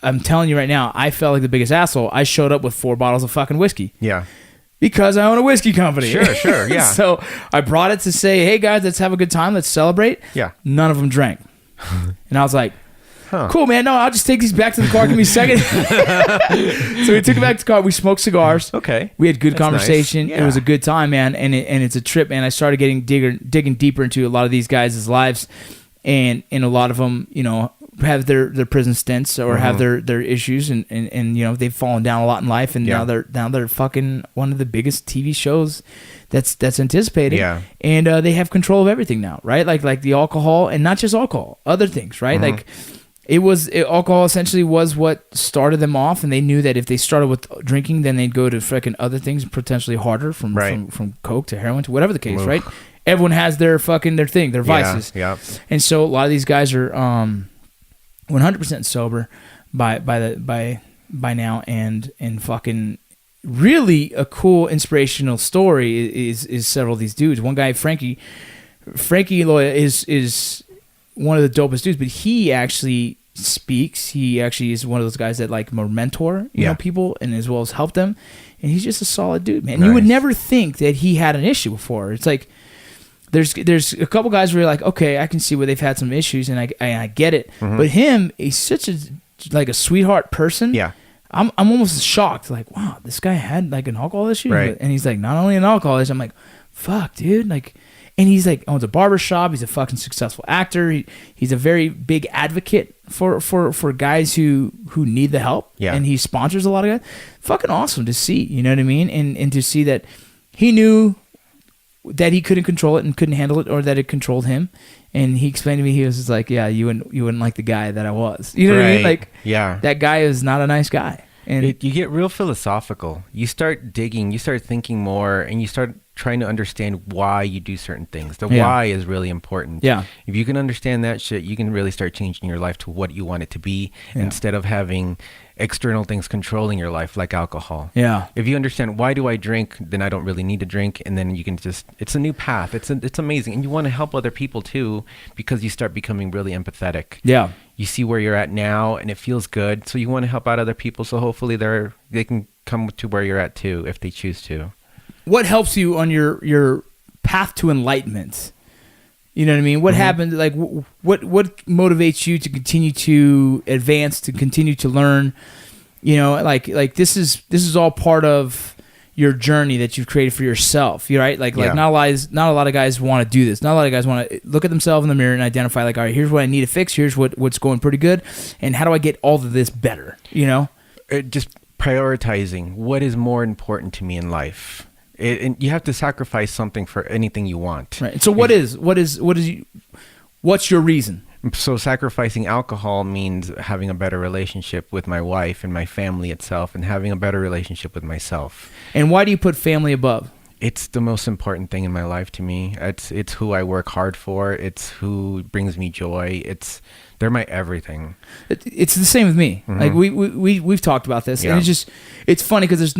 I'm telling you right now, I felt like the biggest asshole. I showed up with 4 bottles of fucking whiskey. Yeah. Because I own a whiskey company. Sure, yeah. So I brought it to say, hey guys, let's have a good time. Let's celebrate. Yeah. None of them drank. And I was like, cool, man. No, I'll just take these back to the car. Give me a second. So we took it back to the car. We smoked cigars. Okay. We had good conversation. Nice. Yeah. It was a good time, man. And it's a trip, man. I started digging deeper into a lot of these guys' lives. And a lot of them, have their prison stints or have their issues, and they've fallen down a lot in life, and now they're fucking one of the biggest TV shows that's anticipated. Yeah. And they have control of everything now, right? Like the alcohol, and not just alcohol, other things, right? Like alcohol essentially was what started them off, and they knew that if they started with drinking, then they'd go to freaking other things, potentially harder, from coke to heroin to whatever the case, right? Everyone has their thing, their vices. Yeah. And so a lot of these guys are 100% sober by now, and fucking really a cool inspirational story is several of these dudes. One guy, Frankie Loya, is one of the dopest dudes, but he actually speaks. He actually is one of those guys that like mentor, you know, people, and as well as help them. And he's just a solid dude, man. Nice. You would never think that he had an issue before. It's like there's a couple guys where you're like, okay, I can see where they've had some issues, and I get it. But him, he's such a sweetheart person. Yeah. I'm almost shocked. Like, wow, this guy had like an alcohol issue, right? And he's like, not only an alcohol issue. I'm like, fuck, dude, like. And he's like owns a barbershop. He's a fucking successful actor. He's a very big advocate for guys who need the help. Yeah. And he sponsors a lot of guys. Fucking awesome to see. You know what I mean? And to see that he knew that he couldn't control it and couldn't handle it, or that it controlled him. And he explained to me, he was just like, yeah, you wouldn't like the guy that I was. You know what I mean? Like, yeah, that guy is not a nice guy. And you get real philosophical. You start digging, you start thinking more, and you start trying to understand why you do certain things. The why is really important. Yeah. If you can understand that shit, you can really start changing your life to what you want it to be, instead of having external things controlling your life like alcohol. Yeah. If you understand, why do I drink? Then I don't really need to drink. And then you can just, it's a new path. It's amazing. And you want to help other people too, because you start becoming really empathetic. Yeah. You see where you're at now, and it feels good. So you want to help out other people. So hopefully they can come to where you're at too, if they choose to. What helps you on your path to enlightenment? You know what I mean? What happened? Like, what motivates you to continue to advance, to continue to learn? You know, like this is all part of your journey that you've created for yourself. You right? Like not a lot of guys want to do this. Not a lot of guys want to look at themselves in the mirror and identify like, all right, here's what I need to fix. Here's what's going pretty good, and how do I get all of this better? You know, just prioritizing what is more important to me in life. And you have to sacrifice something for anything you want. Right. So what's your reason? So sacrificing alcohol means having a better relationship with my wife and my family itself, and having a better relationship with myself. And why do you put family above? It's the most important thing in my life to me. It's who I work hard for. It's who brings me joy. They're my everything. It's the same with me. Like we've talked about this, and it's funny because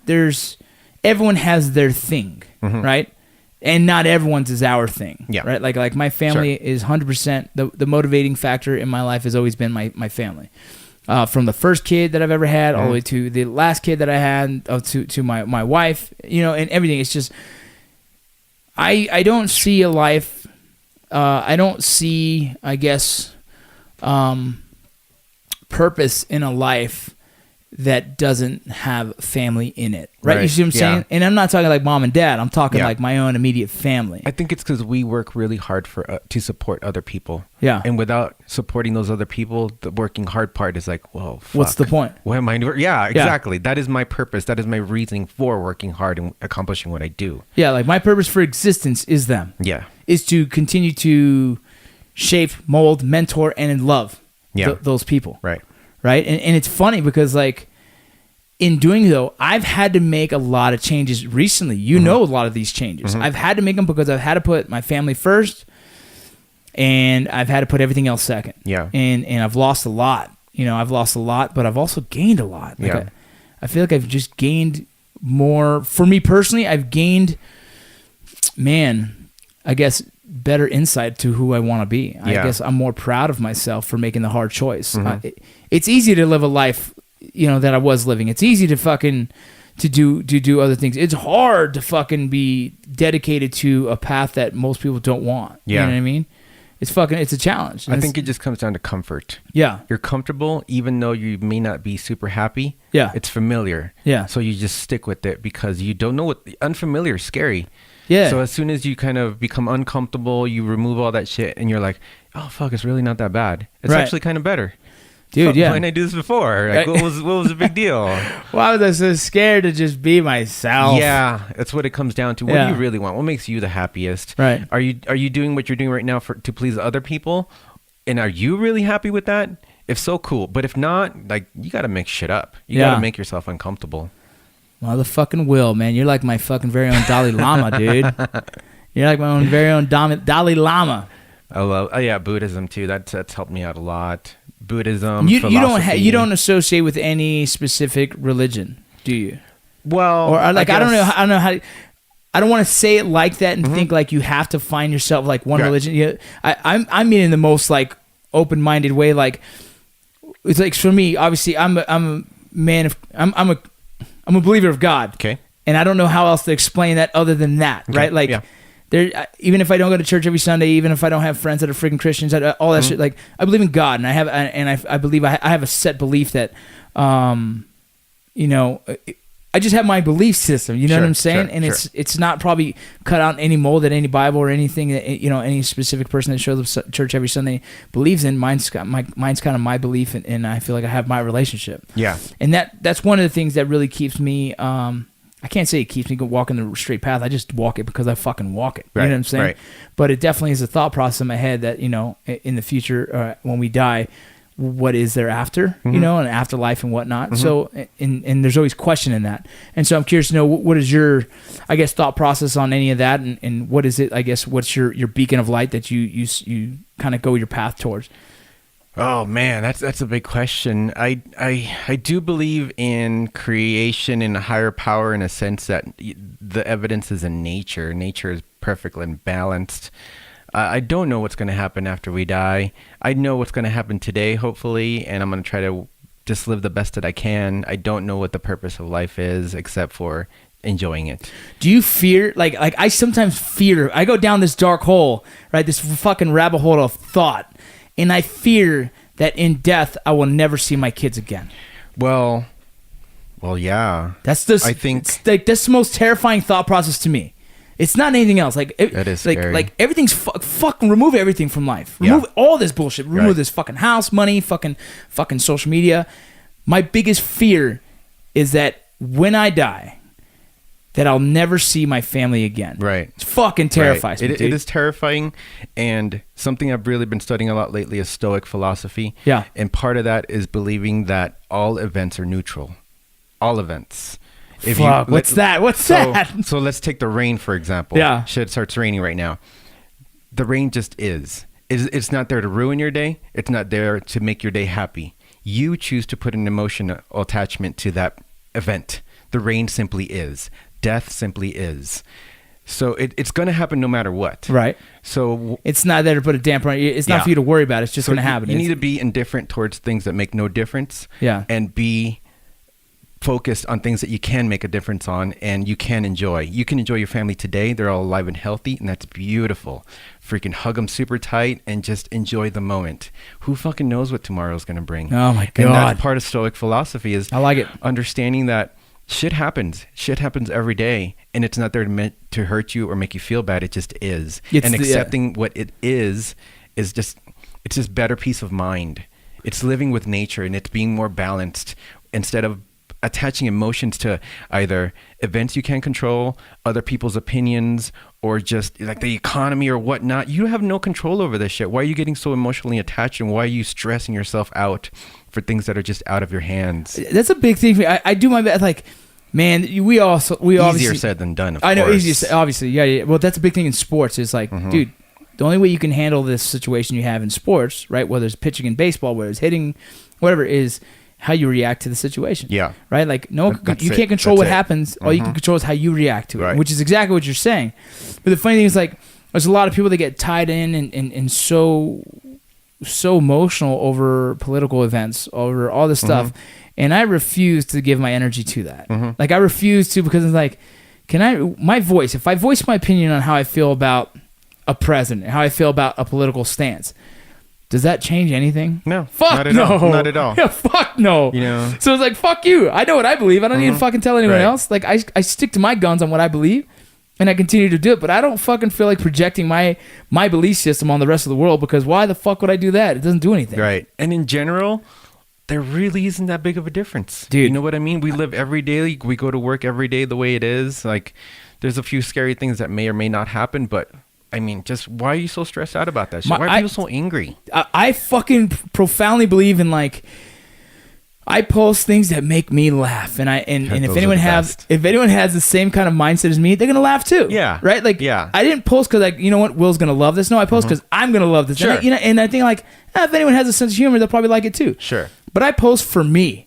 there's everyone has their thing, right? And not everyone's is our thing, right? Like my family is 100%. The motivating factor in my life has always been my family. From the first kid that I've ever had all the way to the last kid that I had, to my wife, you know, and everything. It's just, I don't see a life, I don't see, I guess, purpose in a life that doesn't have family in it, right? You see what I'm saying? And I'm not talking like mom and dad. I'm talking like my own immediate family. I think it's because we work really hard to support other people. Yeah. And without supporting those other people, the working hard part is like, well, fuck. What's the point? What am I doing? Yeah, exactly. That is my purpose. That is my reasoning for working hard and accomplishing what I do. Yeah, like my purpose for existence is them. Yeah. Is to continue to shape, mold, mentor, and love those people. Right. Right? And it's funny because, like, in doing though, I've had to make a lot of changes recently. You know a lot of these changes. I've had to make them because I've had to put my family first, and I've had to put everything else second. Yeah. And I've lost a lot. You know, I've lost a lot, but I've also gained a lot. Like I feel like I've just gained more. For me personally, I've gained, I guess, better insight to who I want to be. I guess I'm more proud of myself for making the hard choice. It's easy to live a life, you know, that I was living. It's easy to fucking to do other things. It's hard to fucking be dedicated to a path that most people don't want. You know what I mean? It's a challenge. I think it just comes down to comfort. Yeah. You're comfortable even though you may not be super happy. Yeah. It's familiar. Yeah. So you just stick with it because you don't know what unfamiliar is scary. Yeah. So as soon as you kind of become uncomfortable, you remove all that shit and you're like, oh fuck, it's really not that bad. It's Right. actually kind of better. Dude, Fuck, yeah. why didn't I do this before? Like, Right. what was the big deal? Why was I so scared to just be myself? Yeah, that's what it comes down to. What Yeah. do you really want? What makes you the happiest? Right. Are you doing what you're doing right now to please other people? And are you really happy with that? If so, cool. But if not, like, you got to mix shit up. You Yeah. got to make yourself uncomfortable. Motherfucking Will, man. You're like my fucking very own Dalai Lama, dude. You're like my own very own Dalai Lama. I love. Oh yeah, Buddhism too. That's helped me out a lot. Buddhism. You don't philosophy. you don't associate with any specific religion, do you? Well, Or like I don't know guess- I don't know how. I don't want to say it like that and think like you have to find yourself like one Yeah. religion. Yeah, I mean in the most like open-minded way. Like it's like for me, obviously I'm a man of I'm a believer of God. Okay. And I don't know how else to explain that other than that, Okay, right? Like, yeah. there, even if I don't go to church every Sunday, even if I don't have friends that are freaking Christians, all that shit, like, I believe in God, and I believe I have a set belief that, you know, I just have my belief system. You know what Sure, I'm saying? sure, And sure. it's not probably cut out in any mold that any Bible or anything that you know any specific person that shows up to church every Sunday believes in. Mine's kind of my belief, and I feel like I have my relationship. Yeah. And that's one of the things that really keeps me. I can't say it keeps me walking the straight path. I just walk it because I fucking walk it. You Right, know what I'm saying? right. But it definitely is a thought process in my head that you know, in the future, when we die, what is there after? You know, and afterlife and whatnot. So, and there's always question in that. And so I'm curious to know what is your, I guess, thought process on any of that, and what is it? I guess what's your beacon of light that you kind of go your path towards? Oh man, that's a big question. I do believe in creation and a higher power in a sense that the evidence is in nature. Nature is perfect and balanced. I don't know what's going to happen after we die. I know what's going to happen today, hopefully, and I'm going to try to just live the best that I can. I don't know what the purpose of life is except for enjoying it. Do you fear like I sometimes fear I go down this dark hole, right? This fucking rabbit hole of thought, and I fear that in death I will never see my kids again. Well, yeah. That's the I think- it's like that's the most terrifying thought process to me. It's not anything else. Like That is like scary. like everything's fucking remove everything from life. Remove all this bullshit. Remove Right. this fucking house, money, fucking social media. My biggest fear is that when I die, that I'll never see my family again. Right. It fucking terrifies Right. me, It dude. is terrifying, and something I've really been studying a lot lately is Stoic philosophy. Yeah. And part of that is believing that all events are neutral. All events. Fuck, what's that? What's that? So let's take the rain, for example. Yeah. Shit starts raining right now. The rain just is. It's not there to ruin your day. It's not there to make your day happy. You choose to put an emotional attachment to that event. The rain simply is. Death simply is. So it's going to happen no matter what. Right. So It's not there to put a damper on it. It's not Yeah. for you to worry about. It's just so going to happen. You need It's- to be indifferent towards things that make no difference. Yeah. And be focused on things that you can make a difference on and you can enjoy. You can enjoy your family today. They're all alive and healthy, and that's beautiful. Freaking hug them super tight and just enjoy the moment. Who fucking knows what tomorrow's going to bring? Oh my And God. that's part of Stoic philosophy is I like it. understanding that shit happens. Shit happens every day, and it's not there to hurt you or make you feel bad. It just is. It's and the- accepting what it is just it's just better peace of mind. It's living with nature, and it's being more balanced instead of attaching emotions to either events you can't control, other people's opinions, or just like the economy or whatnot. You have no control over this shit. Why are you getting so emotionally attached, and why are you stressing yourself out for things that are just out of your hands? That's a big thing for me. I do my best. Like, man, we obviously Easier said than done, of I know, course. easier said, obviously. Yeah. Well, that's a big thing in sports. Is like, Mm-hmm. dude, the only way you can handle this situation you have in sports, right? Whether it's pitching in baseball, whether it's hitting, whatever, is how you react to the situation. Yeah. Right. Like, no, That's you it. can't control That's what it. Mm-hmm. happens. All you can control is how you react to it, Right. which is exactly what you're saying. But the funny thing is, like, there's a lot of people that get tied in and so emotional over political events, over all this stuff. Mm-hmm. And I refuse to give my energy to that. Like, I refuse to, because it's like, if I voice my opinion on how I feel about a president, how I feel about a political stance, does that change anything? No, Fuck not at no. all. Not at all. Yeah, fuck no. You know? So it's like, fuck you. I know what I believe. I don't need to fucking tell anyone Right. else. Like, I stick to my guns on what I believe. and I continue to do it. But I don't fucking feel like projecting my belief system on the rest of the world, because why the fuck would I do that? It doesn't do anything. Right. And in general, there really isn't that big of a difference. Dude. You know what I mean? We live every day. We go to work every day the way it is. Like, there's a few scary things that may or may not happen, but I mean, just why are you so stressed out about that shit? Why are people so angry? I fucking profoundly believe in, like, I post things that make me laugh, and if Those anyone are the if anyone has the same kind of mindset as me, they're gonna laugh too. Yeah. Right. Like, Yeah. I didn't post because, like, you know what, Will's gonna love this. No, I post because I'm gonna love this. Sure. And I think, like, if anyone has a sense of humor, they'll probably like it too. Sure. But I post for me,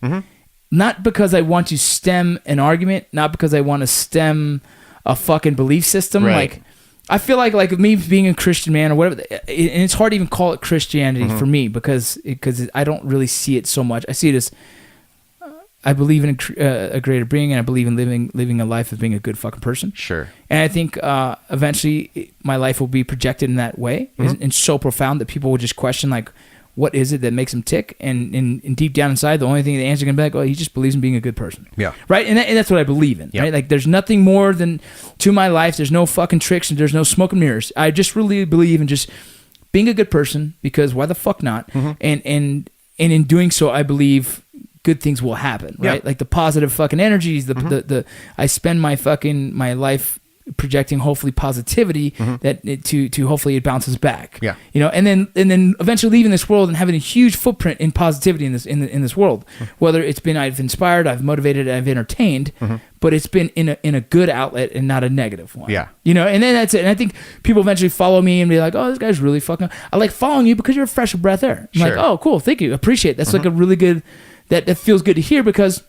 not because I want to stem an argument, not because I want to stem a fucking belief system. Right. Like, I feel like me being a Christian man or whatever, and it's hard to even call it Christianity for me because I don't really see it so much. I see it as I believe in a greater being, and I believe in living a life of being a good fucking person. Sure. And I think eventually my life will be projected in that way, and so profound that people will just question, like, what is it that makes him tick? And deep down inside, the only thing the answer can be like, oh, he just believes in being a good person. Yeah. Right? And that's what I believe in. Yeah. Right? Like, there's nothing more than to my life. There's no fucking tricks, and there's no smoke and mirrors. I just really believe in just being a good person, because why the fuck not? And in doing so, I believe good things will happen. Right? Yeah. Like the positive fucking energies, the I spend my life projecting hopefully positivity that to hopefully it bounces back. Yeah. You know, and then eventually leaving this world and having a huge footprint in positivity in this world. Whether it's been I've inspired, I've motivated, I've entertained, but it's been in a good outlet and not a negative one. Yeah. You know, and then that's it. And I think people eventually follow me and be like, oh, this guy's really fucking. I like following you because you're a fresh breath air. I'm like, Sure. oh, cool, thank you, appreciate it. That's like a really good. That feels good to hear, because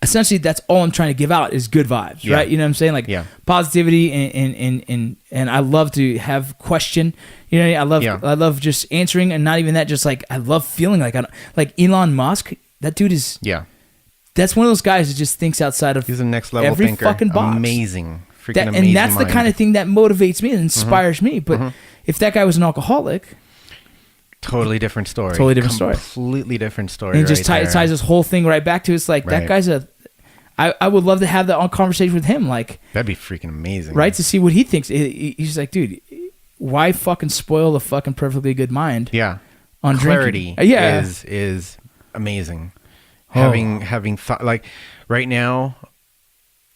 essentially that's all I'm trying to give out is good vibes, Yeah. right? You know what I'm saying? Like, Yeah. positivity and I love to have question. You know, I love just answering, and not even that, just like I love feeling like like Elon Musk. That dude is that's one of those guys that just thinks outside of He's a next level every thinker. fucking box. Amazing. Freaking That, amazing and that's the mind. kind of thing that motivates me and inspires me. But if that guy was an alcoholic, Totally different story. Totally different story. Completely different story. and it just right there. ties this whole thing right back to, it's like that Right. guy's I would love to have that conversation with him, like, That'd be freaking amazing. right, to see what he thinks. He's like, dude, why fucking spoil the fucking perfectly good mind? Yeah. On Clarity drinking? Yeah. is amazing. Oh. Having thought, like, right now,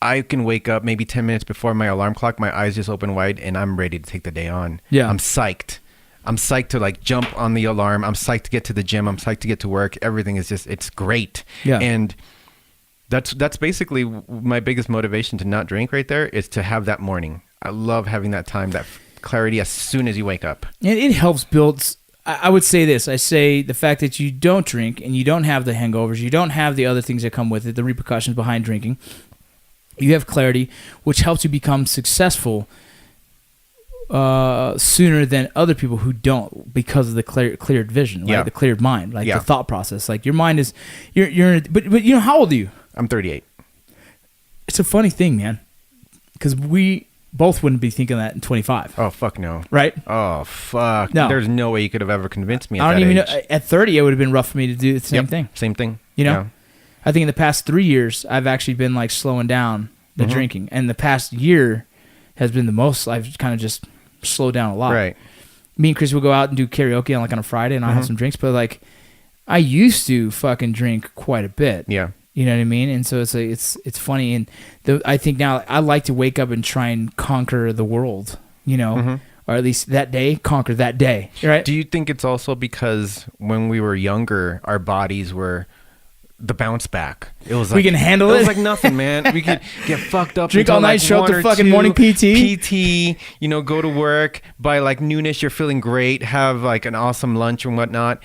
I can wake up maybe 10 minutes before my alarm clock, my eyes just open wide, and I'm ready to take the day on. Yeah. I'm psyched. I'm psyched to, like, jump on the alarm. I'm psyched to get to the gym. I'm psyched to get to work. Everything is just, it's great. Yeah. And that's basically my biggest motivation to not drink right there, is to have that morning. I love having that time, that clarity as soon as you wake up. And it helps build. I would say this. I say the fact that you don't drink and you don't have the hangovers, you don't have the other things that come with it, the repercussions behind drinking. You have clarity, which helps you become successful sooner than other people who don't, because of the cleared vision, right? Yeah. The cleared mind, like Yeah. the thought process. Like, your mind is, but you know, how old are you? I'm 38. It's a funny thing, man, because we both wouldn't be thinking that in 25, Oh, fuck no. right? Oh, fuck. No. There's no way you could have ever convinced me at I don't that even age. know. At 30, it would have been rough for me to do the same Yep, thing. Same thing. You know? Yeah. I think in the past 3 years, I've actually been like slowing down the Mm-hmm. drinking, and the past year has been the most. I've kind of just slowed down a lot. Right. Me and Chris will go out and do karaoke on a Friday, and I'll Mm-hmm. have some drinks. But like, I used to fucking drink quite a bit. Yeah. You know what I mean? And so it's funny, and I think now I like to wake up and try and conquer the world. You know, or at least that day, conquer that day. Right? Do you think it's also because when we were younger, our bodies were the bounce back? It was like, We can handle It it. was like nothing, man. We could get fucked up, Drink until all night, like show up 1 to or fucking 2, morning PT. You know, go to work by like noonish. You're feeling great. Have like an awesome lunch and whatnot.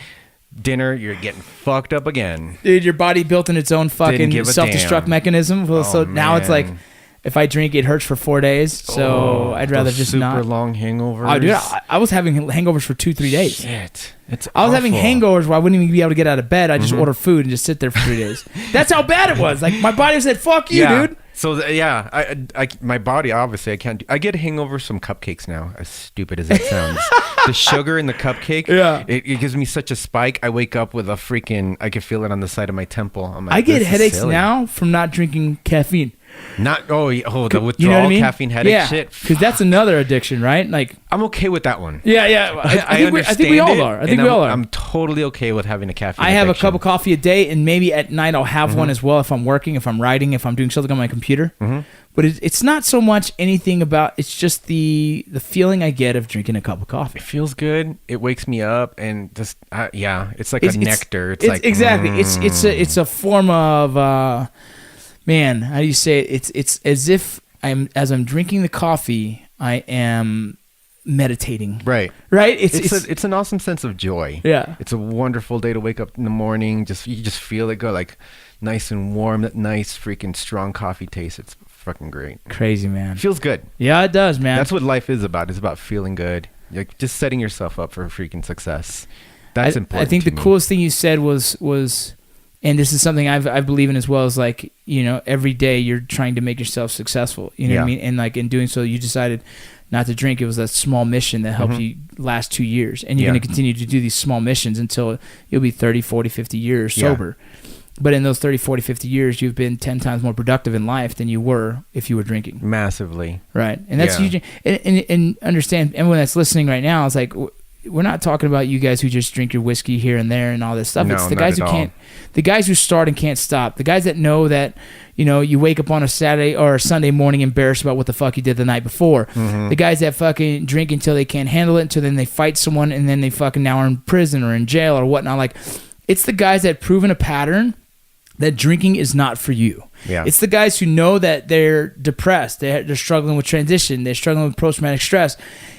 Dinner, you're getting fucked up again. Dude, your body built in its own fucking give a self-destruct damn. mechanism. Well, Oh, so now it's like, man. if I drink, it hurts for 4 days. So I'd rather Those just super not. long hangovers. Oh, dude, I was having hangovers for 2-3 days. Shit, it's I was having awful. hangovers where I wouldn't even be able to get out of bed. I just order food and just sit there for 3 days. That's how bad it was. Like, my body said, "Fuck you, Yeah. dude." So my body, obviously I can't do. I get hangovers from cupcakes now, as stupid as that sounds. The sugar in the cupcake, Yeah. it gives me such a spike. I wake up with a freaking, I can feel it on the side of my temple. I'm like, I get this is headaches silly. now from not drinking caffeine. Not the withdrawal You know what I mean? caffeine headache yeah, shit. because that's another addiction, right? Like, I'm okay with that one. yeah. I think we all are. I think we all are. I'm totally okay with having a caffeine. I have a addiction. cup of coffee a day, and maybe at night I'll have one as well if I'm working, if I'm writing, if I'm doing something on my computer. But it's not so much anything about. It's just the feeling I get of drinking a cup of coffee. It feels good. It wakes me up, and just it's like a nectar. It's like exactly. It's a form of man. How do you say it? It's as if as I'm drinking the coffee, I am meditating. Right. It's an awesome sense of joy. Yeah. It's a wonderful day to wake up in the morning. You just feel it go like nice and warm. That nice freaking strong coffee taste. It's fucking great. Crazy, man. Feels good. Yeah, it does, man. That's what life is about. It's about feeling good. Like just setting yourself up for freaking success. That's important. I think to the me. coolest thing you said was, and this is something I believe in as well, is like, every day you're trying to make yourself successful. You know what I mean? And like in doing so, you decided not to drink. It was that small mission that helped you last 2 years. And you're going to continue to do these small missions until you'll be 30, 40, 50 years sober. But in those 30, 40, 50 years, you've been 10 times more productive in life than you were if you were drinking. Massively. Right. And that's huge. And understand, everyone that's listening right now, is like, we're not talking about you guys who just drink your whiskey here and there and all this stuff. No, it's the not guys at who all. can't, the guys who start and can't stop. The guys that know that, you wake up on a Saturday or a Sunday morning embarrassed about what the fuck you did the night before. The guys that fucking drink until they can't handle it, until then they fight someone and then they fucking now are in prison or in jail or whatnot. Like, it's the guys that proven a pattern that drinking is not for you. Yeah. It's the guys who know that they're depressed, they're struggling with transition, they're struggling with post-traumatic stress,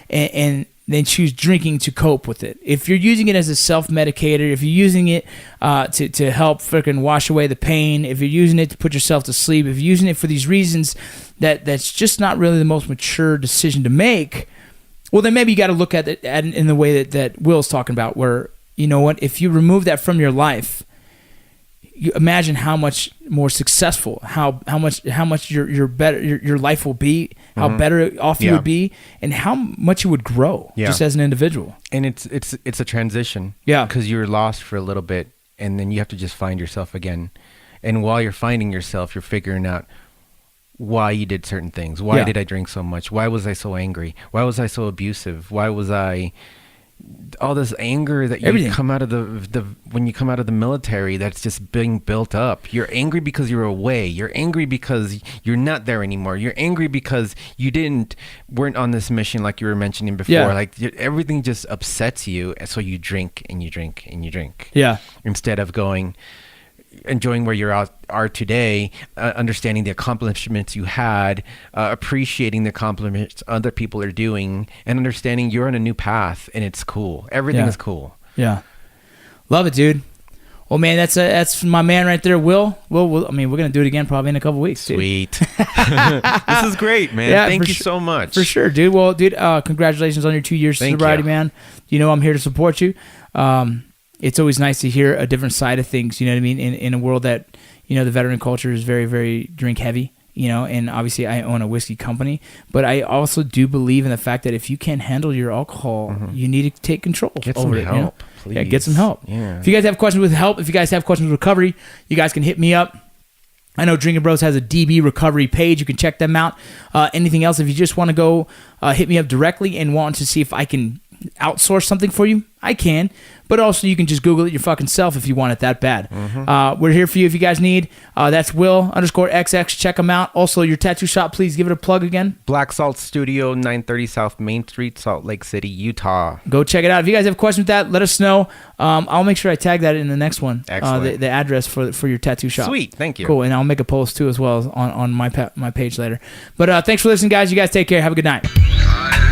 and they choose drinking to cope with it. If you're using it as a self-medicator, if you're using it to help freaking wash away the pain, if you're using it to put yourself to sleep, if you're using it for these reasons that's just not really the most mature decision to make, well, then maybe you got to look at it in the way that Will's talking about, where, you know what, if you remove that from your life, you imagine how much more successful, how much your better your life will be, how better off you would be, and how much you would grow just as an individual. And it's a transition. Yeah. Because you're lost for a little bit, and then you have to just find yourself again. And while you're finding yourself, you're figuring out why you did certain things. Why did I drink so much? Why was I so angry? Why was I so abusive? Why was I... all this anger that you come out of when you come out of the military, that's just being built up. You're angry because you're away. You're angry because you're not there anymore. You're angry because you weren't on this mission like you were mentioning before. Yeah. Like everything just upsets you, and so you drink and you drink and you drink. Yeah. Instead of enjoying where you are today, understanding the accomplishments you had, appreciating the accomplishments other people are doing, and understanding you're on a new path and it's cool. Everything is cool. Yeah. Love it, dude. Well, man, that's my man right there, Will. I mean, we're going to do it again probably in a couple weeks, dude. Sweet. This is great, man. Yeah, Thank you so much. For sure, dude. Well, dude, congratulations on your 2 years of Thank sobriety, you. man. You know I'm here to support you. It's always nice to hear a different side of things, you know what I mean, in a world that, the veteran culture is very, very drink heavy, and obviously I own a whiskey company, but I also do believe in the fact that if you can't handle your alcohol, you need to take control Get over some it. help, please. Yeah, get some help. Yeah. If you guys have questions with help, if you guys have questions with recovery, you guys can hit me up. I know Drinking Bros has a DB recovery page. You can check them out. Anything else, if you just want to go hit me up directly and want to see if I can outsource something for you, I can. But also, you can just Google it your fucking self if you want it that bad. We're here for you if you guys need. That's Will_XX. Check them out. Also, your tattoo shop, please give it a plug again. Black Salt Studio, 930 South Main Street, Salt Lake City, Utah. Go check it out. If you guys have questions with that, let us know. I'll make sure I tag that in the next one. Excellent. The address for your tattoo shop. Sweet. Thank you. Cool. And I'll make a post too as well on my page later. But thanks for listening, guys. You guys take care. Have a good night. I